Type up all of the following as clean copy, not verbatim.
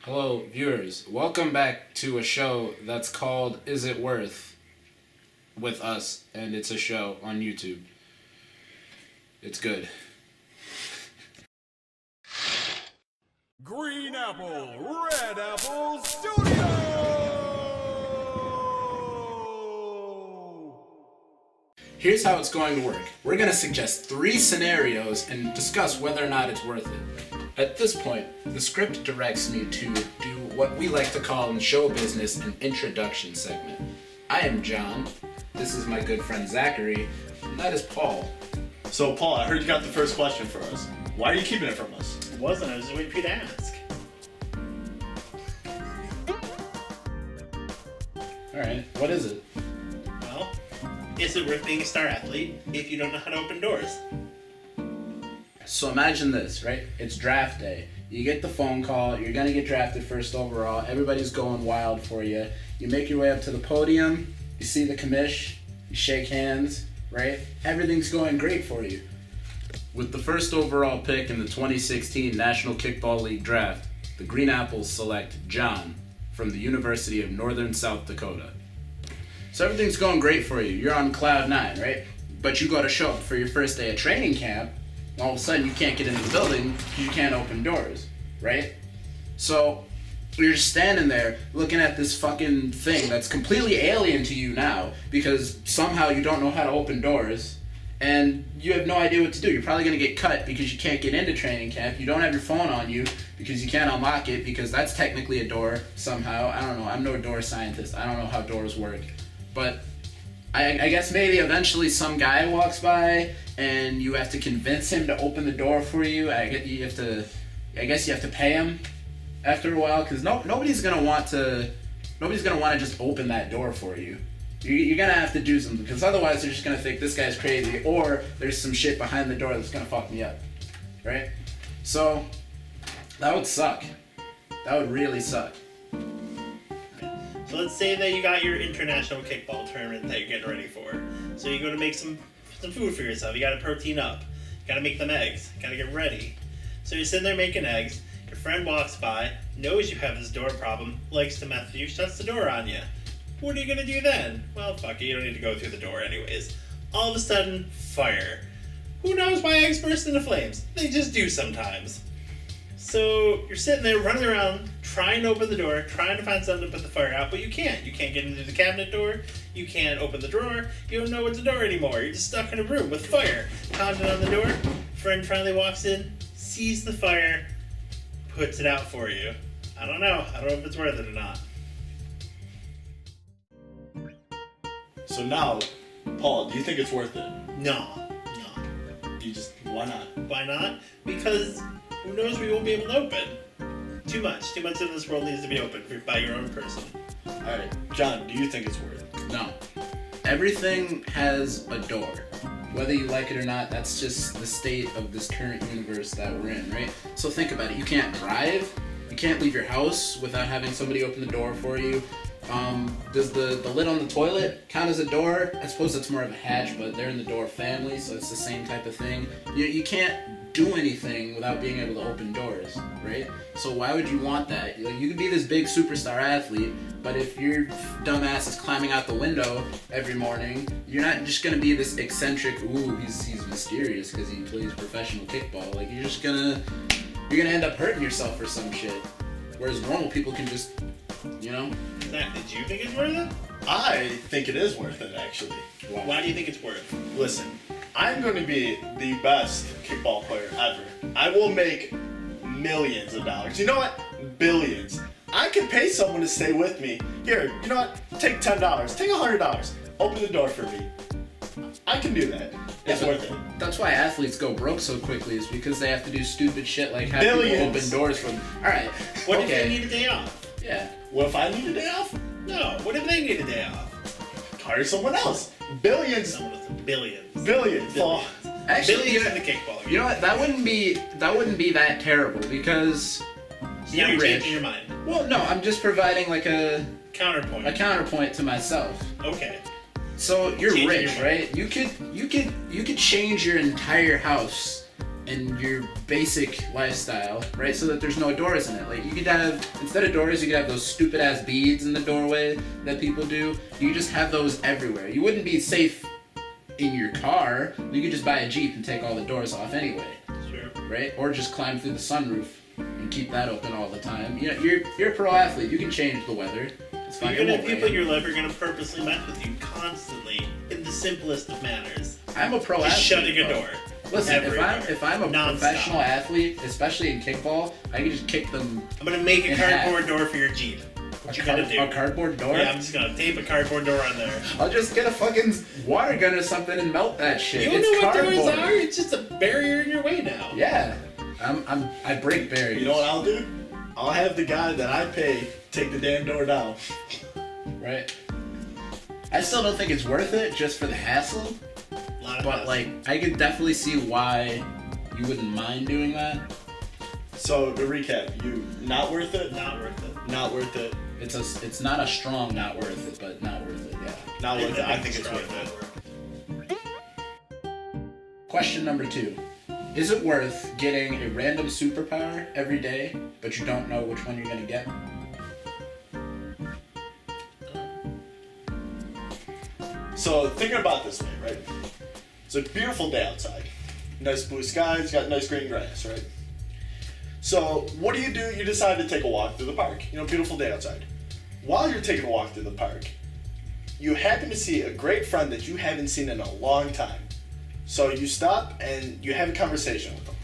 Hello, viewers. Welcome back to a show that's called Is It Worth with us, and it's a show on YouTube. It's good. Green Apple, Red Apple Studio! Here's how it's going to work. We're going to suggest 3 scenarios and discuss whether or not it's worth it. At this point, the script directs me to do what we like to call in show business an introduction segment. I am John. This is my good friend Zachary, and that is Paul. So, Paul, I heard you got the first question for us. Why are you keeping it from us? It wasn't. I was just waiting for you to ask. Alright, what is it? Well, is it worth being a star athlete if you don't know how to open doors? So imagine this, right? It's draft day. You get the phone call, you're gonna get drafted first overall, everybody's going wild for you. You make your way up to the podium, you see the commish, you shake hands, right? Everything's going great for you. With the first overall pick in the 2016 National Kickball League draft, the Green Apples select John from the University of Northern South Dakota. So everything's going great for you. You're on cloud 9, right? But you go to show up for your first day of training camp, and all of a sudden you can't get into the building because you can't open doors, right? So you're just standing there looking at this fucking thing that's completely alien to you now because somehow you don't know how to open doors and you have no idea what to do. You're probably going to get cut because you can't get into training camp. You don't have your phone on you because you can't unlock it because that's technically a door somehow. I don't know. I'm no door scientist. I don't know how doors work. But I guess maybe eventually some guy walks by and you have to convince him to open the door for you. I guess you have to pay him after a while because nobody's gonna want to just open that door for you. You're gonna have to do something because otherwise they're just gonna think this guy's crazy or there's some shit behind the door that's gonna fuck me up, right? So that would suck. That would really suck. So let's say that you got your international kickball tournament that you're getting ready for. So you go to make some food for yourself. You got to protein up. You got to make them eggs. You got to get ready. So you're sitting there making eggs. Your friend walks by, knows you have this door problem, likes to mess with you, shuts the door on you. What are you going to do then? Well, fuck it. You don't need to go through the door anyways. All of a sudden, fire. Who knows why eggs burst into flames? They just do sometimes. So you're sitting there running around, trying to open the door, trying to find something to put the fire out, but you can't. You can't get into the cabinet door. You can't open the drawer. You don't know what's the door anymore. You're just stuck in a room with fire. Pounding on the door. Friend finally walks in, sees the fire, puts it out for you. I don't know. I don't know if it's worth it or not. So now, Paul, do you think it's worth it? No. Why not? Why not? Because who knows we won't be able to open. Too much in this world needs to be opened by your own person. Alright, John, do you think it's worth it? No. Everything has a door. Whether you like it or not, that's just the state of this current universe that we're in, right? So think about it. You can't drive. You can't leave your house without having somebody open the door for you. Does the lid on the toilet count as a door? I suppose it's more of a hatch, but they're in the door family, so it's the same type of thing. You can't do anything without being able to open doors, right? So why would you want that? You could be this big superstar athlete, but if your dumbass is climbing out the window every morning, you're not just gonna be this eccentric, he's mysterious because he plays professional kickball. Like you're gonna end up hurting yourself or some shit. Whereas normal people can just, Exactly. Do you think it's worth it? I think it is worth it, actually. Why do you think it's worth it? Listen, I'm going to be the best kickball player ever. I will make millions of dollars. You know what? Billions. I can pay someone to stay with me. Here, you know what? Take $10. Take $100. Open the door for me. I can do that. It's worth it. That's why athletes go broke so quickly is because they have to do stupid shit like have Billions. people open doors for them. Alright. What okay. if they need a day off? Yeah. What if I need a day off? No. What if they need a day off? Hire someone else. Billions. Someone with billions. Billions. Billions. Actually, Billions in the kickball. You know what? That wouldn't be that terrible because Now you're rich. changing your mind. Well, no, I'm just providing like a Counterpoint. to myself. Okay. So you're Changing rich, your right? You could change your entire house in your basic lifestyle, right? So that there's no doors in it. Like you could have, instead of doors, you could have those stupid ass beads in the doorway that people do. You could just have those everywhere. You wouldn't be safe in your car. You could just buy a Jeep and take all the doors off anyway, Sure. right? Or just climb through the sunroof and keep that open all the time. You know, you're a pro athlete. You can change the weather. It's fine. You're It gonna won't have people in rain. your life are gonna purposely mess with you constantly in the simplest of manners. I'm a pro Just athlete. shutting a bro. door. Listen, everywhere. if I'm a Nonstop. professional athlete, especially in kickball, I can just kick them. I'm gonna make a In half. cardboard door for your Jeep. What you gonna do? A cardboard door? Yeah, I'm just gonna tape a cardboard door on there. I'll just get a fucking water gun or something and melt that shit. You don't It's know what cardboard. doors are? It's just a barrier in your way now. Yeah, I break barriers. You know what I'll do? I'll have the guy that I pay take the damn door down. Right. I still don't think it's worth it just for the hassle, A lot of but hassle. like I could definitely see why you wouldn't mind doing that. So to recap, you not worth it? Not worth it. Not worth it. It's not a strong not worth it, but not worth it. Yeah. Not worth it. I think it's strong worth not it. Question number 2. Is it worth getting a random superpower every day, but you don't know which one you're gonna get? So thinking about it this way, right? It's a beautiful day outside. Nice blue skies, got nice green grass, right? So what do? You decide to take a walk through the park. You know, beautiful day outside. While you're taking a walk through the park, you happen to see a great friend that you haven't seen in a long time. So you stop and you have a conversation with them.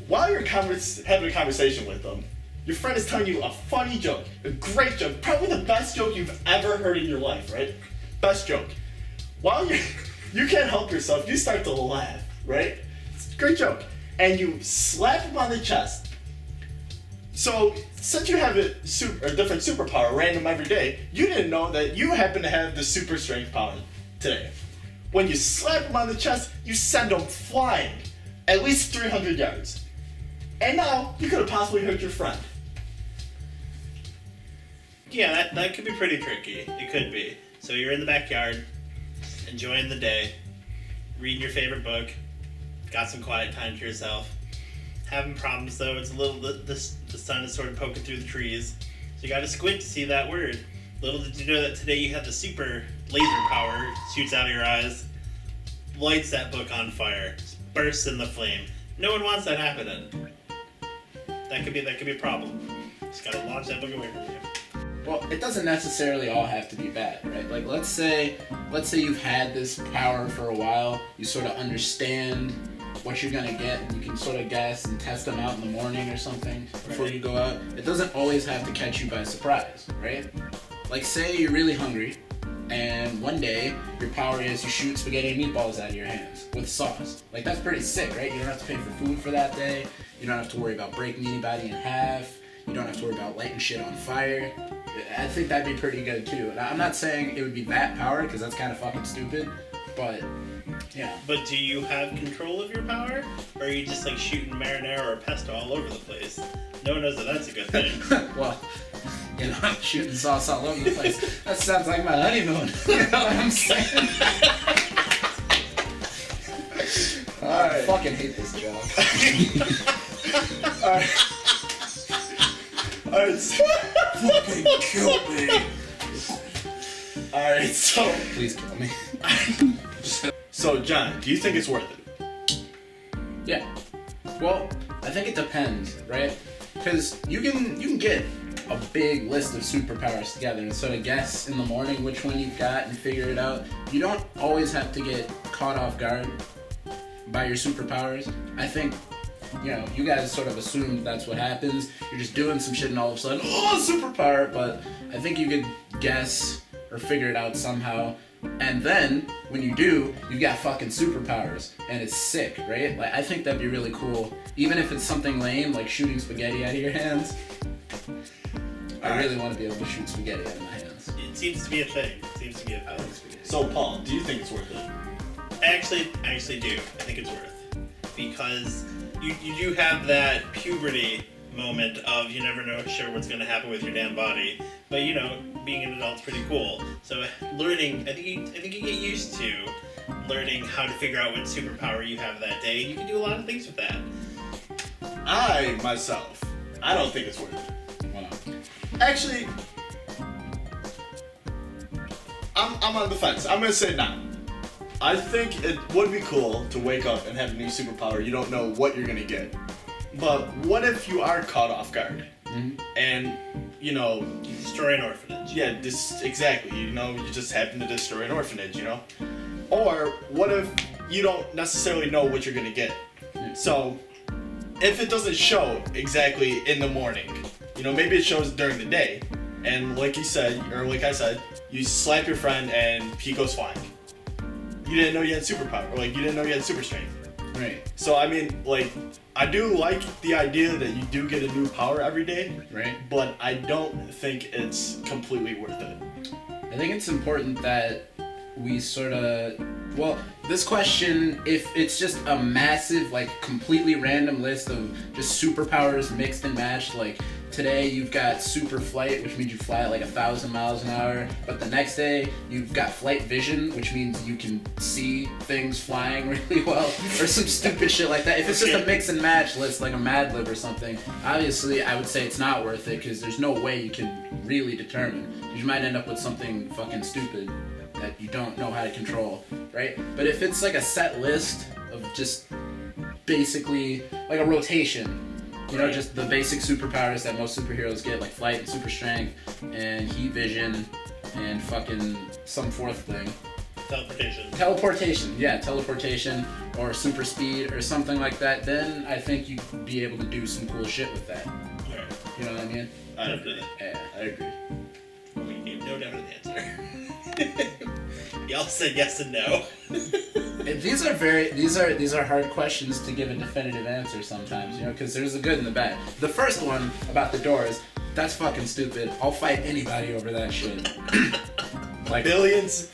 While you're having a conversation with them, your friend is telling you a funny joke, a great joke, probably the best joke you've ever heard in your life, right? Best joke. While you can't help yourself, you start to laugh, right? It's a great joke. And you slap him on the chest. So, since you have a different superpower random every day, you didn't know that you happen to have the super strength power today. When you slap him on the chest, you send him flying at least 300 yards. And now, you could have possibly hurt your friend. Yeah, that could be pretty tricky. It could be. So you're in the backyard, enjoying the day, reading your favorite book, got some quiet time to yourself. Having problems though, it's a little, the sun is sort of poking through the trees. So you gotta squint to see that word. Little did you know that today you have the super laser power, shoots out of your eyes, lights that book on fire, bursts in the flame. No one wants that happening. That could be a problem. Just gotta launch that book away from you. Well, it doesn't necessarily all have to be bad, right? Like let's say you've had this power for a while, you sort of understand what you're gonna get, and you can sort of guess and test them out in the morning or something before Right. you go out. It doesn't always have to catch you by surprise, right? Like say you're really hungry, and one day your power is you shoot spaghetti and meatballs out of your hands with sauce. Like that's pretty sick, right? You don't have to pay for food for that day. You don't have to worry about breaking anybody in half. You don't have to worry about lighting shit on fire. I think that'd be pretty good too. And I'm not saying it would be that power because that's kind of fucking stupid, but yeah. But do you have control of your power? Or are you just like shooting marinara or pesto all over the place? No one knows that that's a good thing. Well, you know, I'm shooting sauce all over the place. That sounds like my honeymoon. You know what I'm saying? I fucking hate this job. Alright, so, Fucking kill me. alright, so Please kill me. So John, do you think it's worth it? Yeah. Well, I think it depends, right? Because you can get a big list of superpowers together and sort of guess in the morning which one you've got and figure it out. You don't always have to get caught off guard by your superpowers. I think, you know, you guys sort of assumed that's what happens. You're just doing some shit and all of a sudden, oh, superpower! But I think you could guess or figure it out somehow. And then, when you do, you've got fucking superpowers. And it's sick, right? Like, I think that'd be really cool. Even if it's something lame, like shooting spaghetti out of your hands. I really want to be able to shoot spaghetti out of my hands. It seems to be a thing. So Paul, do you think it's worth it? I actually do. I think it's worth. Because you do have that puberty moment of you never know sure what's going to happen with your damn body. But you know, being an adult's pretty cool. So learning, I think you get used to learning how to figure out what superpower you have that day. You can do a lot of things with that. I don't think it's worth it. Wow. Actually, I'm on the fence. I'm gonna say no. I think it would be cool to wake up and have a new superpower. You don't know what you're gonna get. But what if you are caught off guard? And, you know... You destroy an orphanage. Yeah, exactly. You know, you just happen to destroy an orphanage, you know? Or what if you don't necessarily know what you're gonna get? So, if it doesn't show exactly in the morning, you know, maybe it shows during the day, and like you said, or like I said, you slap your friend and he goes flying. You didn't know you had superpower, or like you didn't know you had super strength. Right. So I mean, like, I do like the idea that you do get a new power every day. Right. But I don't think it's completely worth it. I think it's important that we sort of, well, this question, if it's just a massive, like, completely random list of just superpowers mixed and matched, like, today you've got super flight, which means you fly at like 1,000 miles an hour, but the next day you've got flight vision, which means you can see things flying really well, or some stupid shit like that. If it's just a mix and match list, like a Mad Lib or something, obviously I would say it's not worth it, because there's no way you can really determine. You might end up with something fucking stupid that you don't know how to control, right? But if it's like a set list of just basically like a rotation, you know, just the basic superpowers that most superheroes get, like flight and super strength and heat vision and fucking some fourth thing. Teleportation or super speed or something like that, then I think you'd be able to do some cool shit with that. Right. You know what I mean? I agree. Yeah, I agree. We gave no doubt of the answer. Y'all said yes and no. These are hard questions to give a definitive answer sometimes, you know, because there's the good and the bad. The first one about the doors, that's fucking stupid. I'll fight anybody over that shit. Like billions.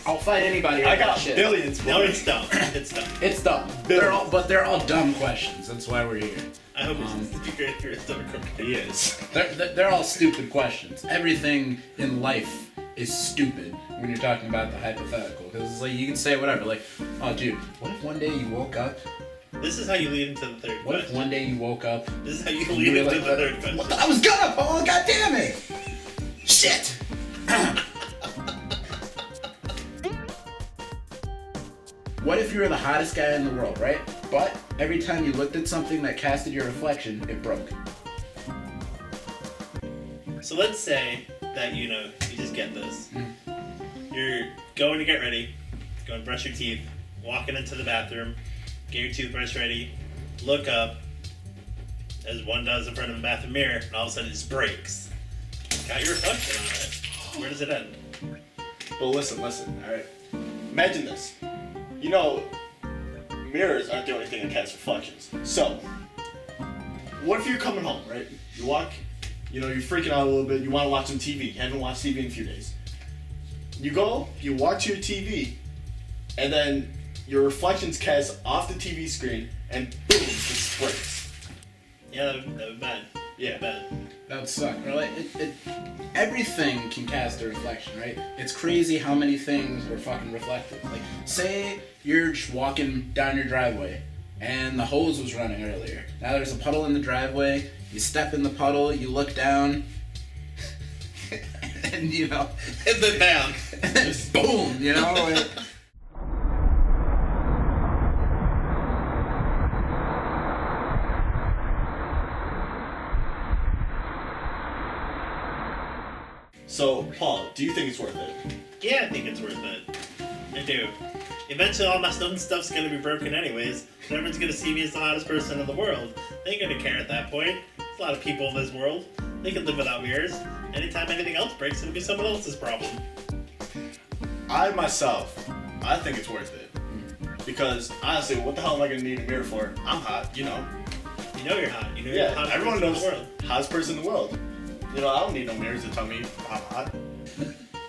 I'll fight anybody over I got that shit. billions. No, it's dumb. It's dumb. It's dumb. They're all dumb questions. That's why we're here. I hope it's the great for his dumb. He is. They're all stupid questions. Everything in life is stupid when you're talking about the hypothetical, because it's like you can say whatever, like, oh dude, what if one day you woke up? This is how you lead into the third What question. if one day you woke up? This is how you lead into the third question. What the, I was gonna, Paul. God damn it! Shit. What if you were the hottest guy in the world, right? But every time you looked at something that casted your reflection, it broke. So let's say that, you know, you just get this. You're going to get ready, going to brush your teeth, walking into the bathroom, get your toothbrush ready, look up, as one does in front of a bathroom mirror, and all of a sudden it just breaks. Got your reflection on it. Where does it end? But listen, alright? Imagine this. You know, mirrors aren't the only thing that cast reflections. So, what if you're coming home, right? You walk, you know, you're freaking out a little bit, you want to watch some TV. You haven't watched TV in a few days. You go, you watch your TV, and then your reflections cast off the TV screen, and boom, it just breaks. Yeah, that would be bad. Yeah. Bad. That would suck. Right? Everything can cast a reflection, right? It's crazy how many things are fucking reflected. Like, say you're just walking down your driveway, and the hose was running earlier. Now there's a puddle in the driveway. You step in the puddle, you look down, and you know, Hit the down. just boom, you know. Like, So, Paul, do you think it's worth it? Yeah, I think it's worth it. I do. Eventually, all my stone stuff's gonna be broken anyways. And everyone's gonna see me as the hottest person in the world. They ain't gonna care at that point. There's a lot of people in this world. They can live without mirrors. Anytime anything else breaks, it'll be someone else's problem. I think it's worth it. Because, honestly, what the hell am I going to need a mirror for? I'm hot, you know. You know you're hot. You know you're the hottest everyone person knows in the world. hottest person in the world. You know, I don't need no mirrors to tell me I'm hot.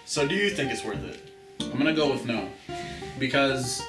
So do you think it's worth it? I'm gonna go with no, because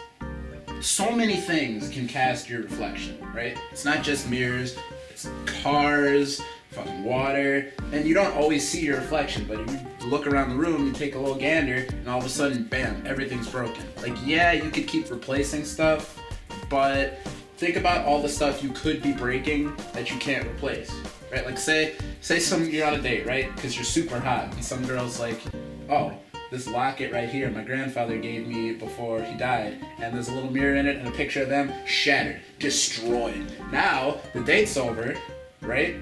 so many things can cast your reflection, right? It's not just mirrors, it's cars, fucking water, and you don't always see your reflection, but if you look around the room, you take a little gander, and all of a sudden, bam, everything's broken. Like, yeah, you could keep replacing stuff, but think about all the stuff you could be breaking that you can't replace, right? Like, say you're on a date, right? Because you're super hot, and some girl's like, oh, this locket right here my grandfather gave me before he died, and there's a little mirror in it and a picture of them, shattered, destroyed. Now, the date's over, right?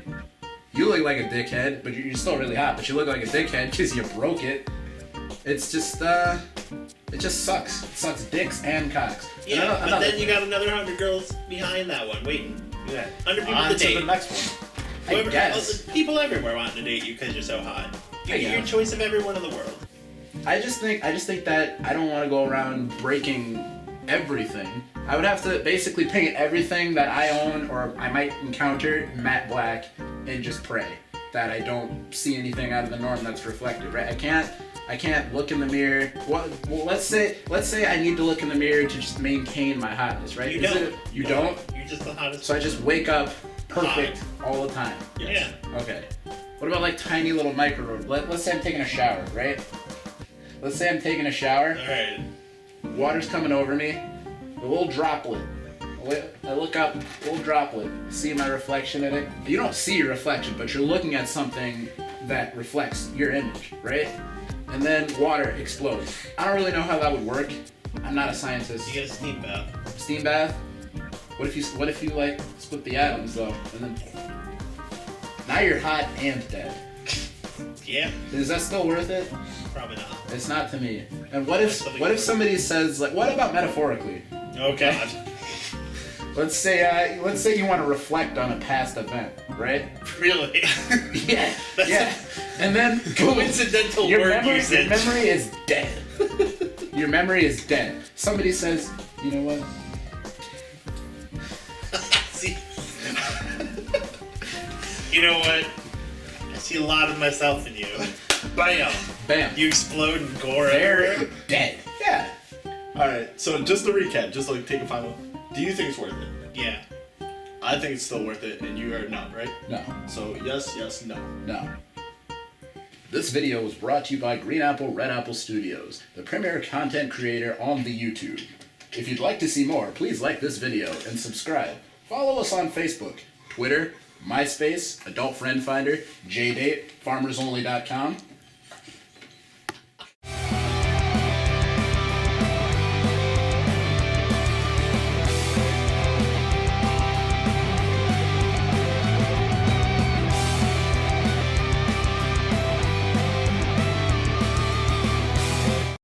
You look like a dickhead, but you're still really hot, but you look like a dickhead because you broke it. It's just, it just sucks. It sucks dicks and cocks. Yeah, but then you got another 100 girls behind that one waiting. Yeah. 100 people On to date. the next one. I guess. People everywhere wanting to date you because you're so hot. You I get your guess. choice of everyone in the world. I just think that I don't want to go around breaking everything. I would have to basically paint everything that I own or I might encounter matte black and just pray that I don't see anything out of the norm that's reflected, right? I can't look in the mirror. Well, let's say I need to look in the mirror to just maintain my hotness, right? You don't. You don't? You're just the hottest. So I just wake up perfect all the time. Yeah. Okay. What about like tiny little micro? Let's say I'm taking a shower, right? Let's say I'm taking a shower. All right. Water's coming over me. A little droplet. I look up, little droplet. See my reflection in it. You don't see your reflection, but you're looking at something that reflects your image, right? And then water explodes. I don't really know how that would work. I'm not a scientist. You get a steam bath. Steam bath? What if you like split the atoms though, and then now you're hot and dead? Yeah. Is that still worth it? Probably not. It's not to me. And what if somebody says like, what about metaphorically? Oh God. Let's say you want to reflect on a past event, right? Really? Yeah. That's Yeah. And then coincidental your word memory, usage. your memory is dead. Your memory is dead. Somebody says, you know what? See. You know what? I see a lot of myself in you. Bam. Bam. You explode and gore They're everywhere. dead. Yeah. All right. So just to recap, just like take a final. Do you think it's worth it? Yeah. I think it's still worth it, and you are not, right? No. So yes, no. No. This video was brought to you by Green Apple Red Apple Studios, the premier content creator on the YouTube. If you'd like to see more, please like this video and subscribe. Follow us on Facebook, Twitter, MySpace, Adult Friend Finder, JDate, FarmersOnly.com,